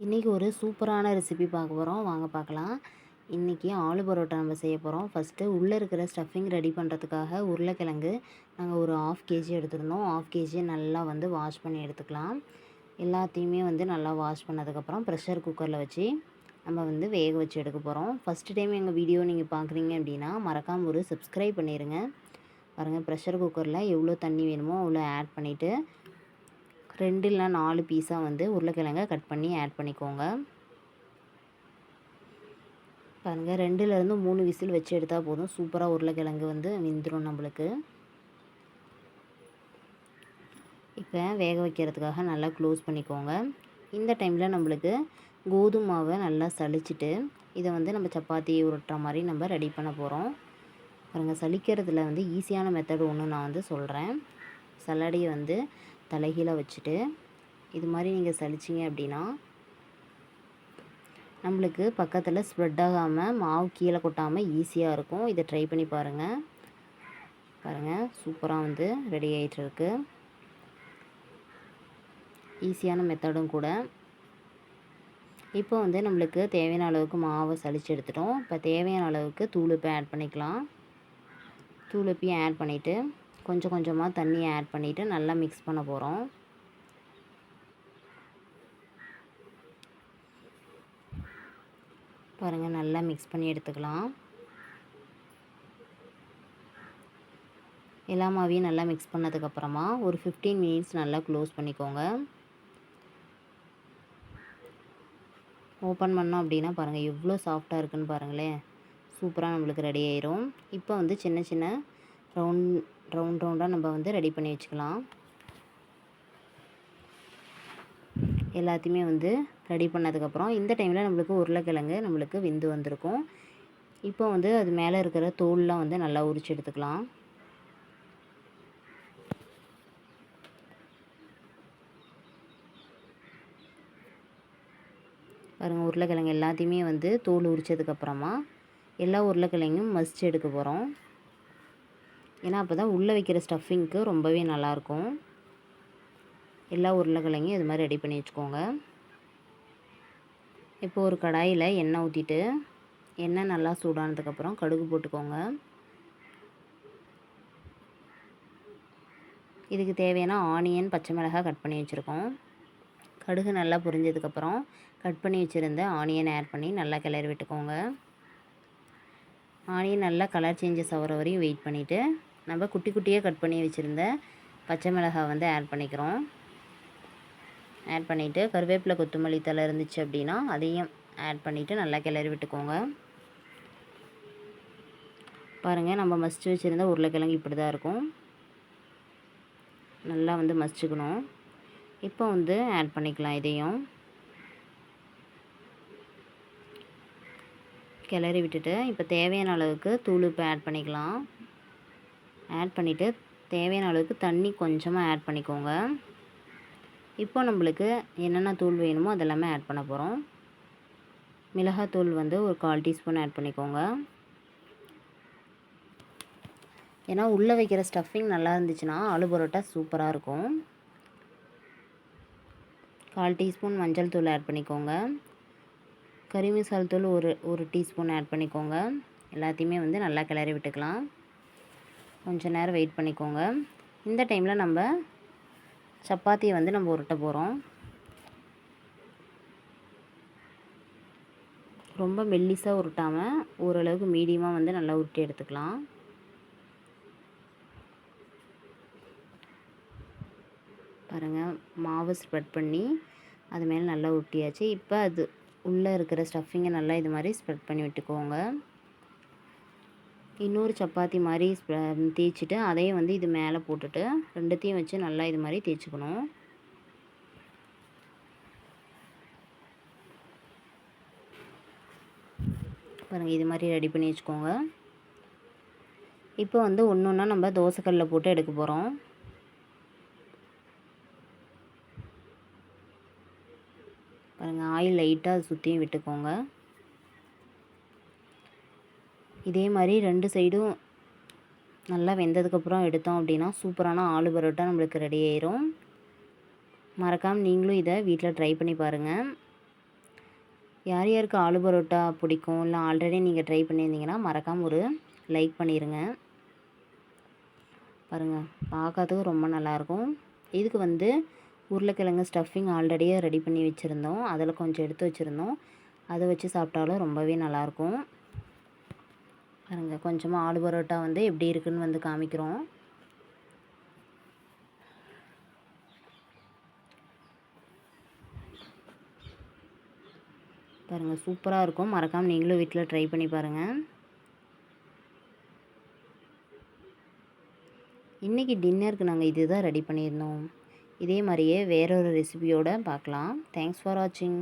இன்றைக்கி ஒரு சூப்பரான ரெசிபி பார்க்க போகிறோம். வாங்க பார்க்கலாம். இன்றைக்கி ஆலு பரோட்டா நம்ம செய்ய போகிறோம். ஃபஸ்ட்டு உள்ளே இருக்கிற ஸ்டஃபிங் ரெடி பண்ணுறதுக்காக உருளைக்கிழங்கு நாங்கள் ஒரு 1/2 கேஜி எடுத்துருந்தோம். 1/2 கேஜி நல்லா வாஷ் பண்ணி எடுத்துக்கலாம். எல்லாத்தையுமே நல்லா வாஷ் பண்ணதுக்கப்புறம் ப்ரெஷர் குக்கரில் வச்சு நம்ம வேக வச்சு எடுக்க போகிறோம். ஃபஸ்ட்டு டைம் எங்கள் வீடியோ நீங்கள் பார்க்குறீங்க அப்படின்னா மறக்காமல் ஒரு சப்ஸ்கிரைப் பண்ணிடுங்க. பாருங்கள், ப்ரெஷர் குக்கரில் எவ்வளோ தண்ணி வேணுமோ அவ்வளோ ஆட் பண்ணிவிட்டு 2 இல்ல 4 பீஸாக உருளைக்கிழங்க கட் பண்ணி ஆட் பண்ணிக்கோங்க. பாருங்கள், 2லேருந்து 3 விசில் வச்சு எடுத்தால் போதும். சூப்பராக உருளைக்கிழங்கு வெந்துடும் நம்மளுக்கு. இப்போ வேக வைக்கிறதுக்காக நல்லா க்ளோஸ் பண்ணிக்கோங்க. இந்த டைமில் நம்மளுக்கு கோதுமை மாவை நல்லா சலிச்சிட்டு இதை நம்ம சப்பாத்தி உருட்டுற மாதிரி நம்ம ரெடி பண்ண போகிறோம். பாருங்கள், சலிக்கிறதுல ஈஸியான மெத்தட் ஒன்று நான் சொல்கிறேன். சல்லடையை தலைகீழாக வச்சுட்டு இது மாதிரி நீங்கள் சலிச்சிங்க அப்படின்னா நம்மளுக்கு பக்கத்தில் ஸ்ப்ரெட் ஆகாமல் மாவு கீழே கொட்டாமல் ஈஸியாக இருக்கும். இதை ட்ரை பண்ணி பாருங்கள். பாருங்கள், சூப்பராக ரெடி ஆகிட்டுருக்கு. ஈஸியான மெத்தடும் கூட. இப்போ நம்மளுக்கு தேவையான அளவுக்கு மாவை சலிச்சு எடுத்துட்டோம். இப்போ தேவையான அளவுக்கு தூளுப்பை ஆட் பண்ணிக்கலாம். தூளுப்பையும் ஆட் பண்ணிவிட்டு கொஞ்சம் கொஞ்சமாக தண்ணியை ஆட் பண்ணிவிட்டு நல்லா மிக்ஸ் பண்ண போகிறோம். பாருங்கள், நல்லா மிக்ஸ் பண்ணி எடுத்துக்கலாம். எல்லா மாவையும் நல்லா மிக்ஸ் பண்ணதுக்கப்புறமா ஒரு 15 மினிட்ஸ் நல்லா க்ளோஸ் பண்ணிக்கோங்க. ஓப்பன் பண்ணோம் அப்படின்னா பாருங்கள் எவ்வளோ சாஃப்டாக இருக்குன்னு பாருங்களேன். சூப்பராக நம்மளுக்கு ரெடி ஆயிரும். இப்போ சின்ன சின்ன ரவுண்டாக நம்ம ரெடி பண்ணி வச்சுக்கலாம். எல்லாத்தையுமே ரெடி பண்ணதுக்கப்புறம் இந்த டைமில் நம்மளுக்கு உருளைக்கிழங்கு நம்மளுக்கு வெந்து வந்திருக்கும். இப்போ அது மேலே இருக்கிற தோல்லாம் நல்லா உரிச்சு எடுத்துக்கலாம். பாருங்கள், உருளைக்கிழங்கு எல்லாத்தையுமே தோல் உரித்ததுக்கப்புறமா எல்லா உருளைக்கிழங்கும் மசிச்சு எடுக்க போகிறோம். ஏன்னா அப்போ தான் உள்ளே வைக்கிற ஸ்டஃபிங்க்கு ரொம்பவே நல்லாயிருக்கும். எல்லா உருளைக்கிழங்கையும் இது மாதிரி ரெடி பண்ணி வச்சுக்கோங்க. இப்போ ஒரு கடாயில் எண்ணெய் ஊற்றிட்டு எண்ணெய் நல்லா சூடானதுக்கப்புறம் கடுகு போட்டுக்கோங்க. இதுக்கு தேவையான ஆனியன், பச்சை மிளகாய் கட் பண்ணி வச்சுருக்கோம். கடுகு நல்லா பொரிஞ்சதுக்கப்புறம் கட் பண்ணி வச்சுருந்த ஆனியன் ஆட் பண்ணி நல்லா கிளறி விட்டுக்கோங்க. ஆனியன் நல்லா கலர் சேஞ்சஸ் ஆகிற வரையும் வெயிட் பண்ணிவிட்டு நம்ம குட்டி குட்டியாக கட் பண்ணி வச்சுருந்த பச்சை மிளகாய் ஆட் பண்ணிக்கிறோம். ஆட் பண்ணிவிட்டு கருவேப்பிலை, கொத்தமல்லி தழை இருந்துச்சு அப்படின்னா அதையும் ஆட் பண்ணிவிட்டு நல்லா கிளறி விட்டுக்கோங்க. பாருங்கள், நம்ம மசிச்சு வச்சுருந்த உருளைக்கிழங்கு இப்படி தான் இருக்கும். நல்லா மசிச்சுக்கணும். இப்போ ஆட் பண்ணிக்கலாம். இதையும் கிளறி விட்டுட்டு இப்போ தேவையான அளவுக்கு தூளுப்பு ஆட் பண்ணிக்கலாம். ஆட் பண்ணிவிட்டு தேவையான அளவுக்கு தண்ணி கொஞ்சமாக ஆட் பண்ணிக்கோங்க. இப்போ நம்மளுக்கு என்னென்ன தூள் வேணுமோ அதெல்லாமே ஆட் பண்ண போகிறோம். மிளகாத்தூள் ஒரு 1/4 டீஸ்பூன் ஆட் பண்ணிக்கோங்க. ஏன்னா உள்ளே வைக்கிற ஸ்டஃபிங் நல்லா இருந்துச்சுன்னா ஆலு பரோட்டா சூப்பராக இருக்கும். 1/4 டீஸ்பூன் மஞ்சள் தூள் ஆட் பண்ணிக்கோங்க. கறி மசால் தூள் ஒரு டீஸ்பூன் ஆட் பண்ணிக்கோங்க. எல்லாத்தையுமே நல்லா கிளறி விட்டுக்கலாம். கொஞ்சம் நேரம் வெயிட் பண்ணிக்கோங்க. இந்த டைமில் நம்ம சப்பாத்தியை நம்ம உருட்ட போகிறோம். ரொம்ப மெல்லிசாக உருட்டாமல் ஓரளவுக்கு மீடியமாக நல்லா உருட்டி எடுத்துக்கலாம். பாருங்கள், மாவு ஸ்ப்ரெட் பண்ணி அது மேலே நல்லா உருட்டியாச்சு. இப்போ அது உள்ளே இருக்கிற ஸ்டஃபிங்கை நல்லா இது மாதிரி ஸ்ப்ரெட் பண்ணி விட்டுக்கோங்க. இன்னொரு சப்பாத்தி மாதிரி தேய்ச்சிட்டு அதையும் இது மேலே போட்டுட்டு ரெண்டுத்தையும் வச்சு நல்லா இது மாதிரி தேய்ச்சிக்கணும். பாருங்கள், இது மாதிரி ரெடி பண்ணி வச்சுக்கோங்க. இப்போ ஒன்று ஒன்றா நம்ம தோசைக்கல்லில் போட்டு எடுக்க போகிறோம். பாருங்கள், ஆயில் லைட்டாக சுற்றியும் விட்டுக்கோங்க. இதே மாதிரி 2 சைடும் நல்லா வெந்ததுக்கப்புறம் எடுத்தோம் அப்படின்னா சூப்பரான ஆலு பரோட்டா நம்மளுக்கு ரெடி ஆயிரும். மறக்காமல் நீங்களும் இதை வீட்டில் ட்ரை பண்ணி பாருங்கள். யார் யாருக்கு ஆலு பரோட்டா பிடிக்கும், இல்லை ஆல்ரெடி நீங்கள் ட்ரை பண்ணியிருந்தீங்கன்னா மறக்காமல் ஒரு லைக் பண்ணிடுங்க. பாருங்கள், பார்க்கறதுக்கு ரொம்ப நல்லாயிருக்கும். இதுக்கு வந்து உருளைக்கிழங்கு ஸ்டஃபிங் ஆல்ரெடியே ரெடி பண்ணி வச்சுருந்தோம். அதில் கொஞ்சம் எடுத்து வச்சுருந்தோம். அதை வச்சு சாப்பிட்டாலும் ரொம்பவே நல்லாயிருக்கும். பாருங்கள், கொஞ்சமாக ஆலு பரோட்டா வந்து எப்படி இருக்குன்னு வந்து காமிக்கிறோம். பாருங்கள், சூப்பராக இருக்கும். மறக்காமல் நீங்களும் வீட்டில் ட்ரை பண்ணி பாருங்கள். இன்றைக்கி டின்னருக்கு நாங்கள் இது தான் ரெடி பண்ணியிருந்தோம். இதே மாதிரியே வேறொரு ரெசிபியோடு பார்க்கலாம். தேங்க்ஸ் ஃபார் வாட்சிங்.